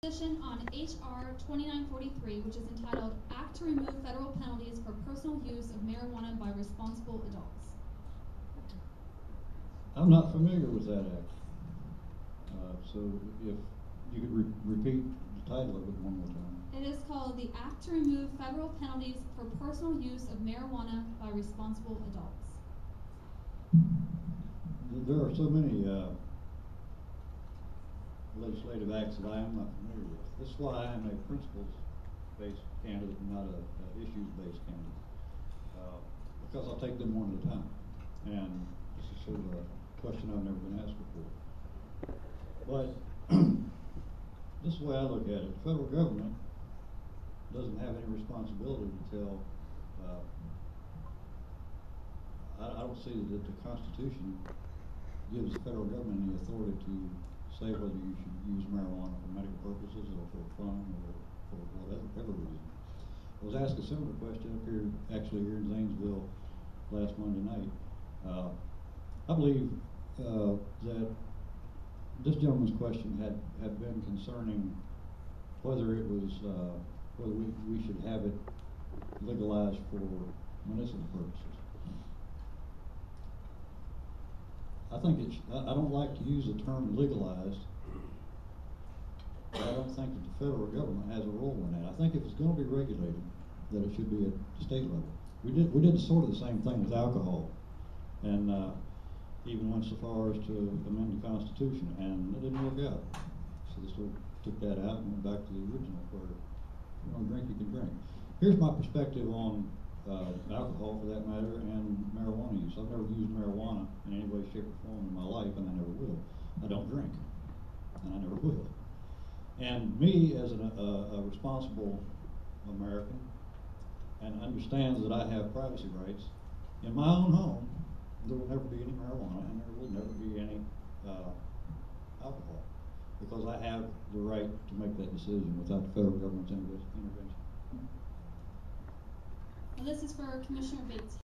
Position on H.R. 2943, which is entitled Act to Remove Federal Penalties for Personal Use of Marijuana by Responsible Adults. I'm not familiar with that act. So if you could repeat the title of it one more time. It is called the Act to Remove Federal Penalties for Personal Use of Marijuana by Responsible Adults. There are so many legislative acts that I am not familiar with. This is why I am a principles-based candidate and not a issues-based candidate. Because I'll take them one at a time. And this is sort of a question I've never been asked before. But this is the way I look at it. The federal government doesn't have any responsibility to tell, I don't see that the Constitution gives the federal government any authority to say whether you should use marijuana for medical purposes or for fun or for whatever reason. I was asked a similar question up here, actually here in Zanesville last Monday night. I believe that this gentleman's question had been concerning whether it was whether we should have it legalized for municipal purposes. I think I don't like to use the term legalized. I don't think that the federal government has a role in that. I think if it's going to be regulated, that it should be at the state level. We did sort of the same thing with alcohol, and even went so far as to amend the Constitution, and it didn't work out. So they sort of took that out and went back to the original, where if you want to drink, you can drink. Here's my perspective on alcohol, for that matter, and marijuana use. I've never used marijuana in any way, shape, or form in my life, and I never will. I don't drink, and I never will. And me, as a responsible American, and understands that I have privacy rights, in my own home, there will never be any marijuana, and there will never be any alcohol, because I have the right to make that decision without the federal government's intervention. Well, this is for Commissioner Bates.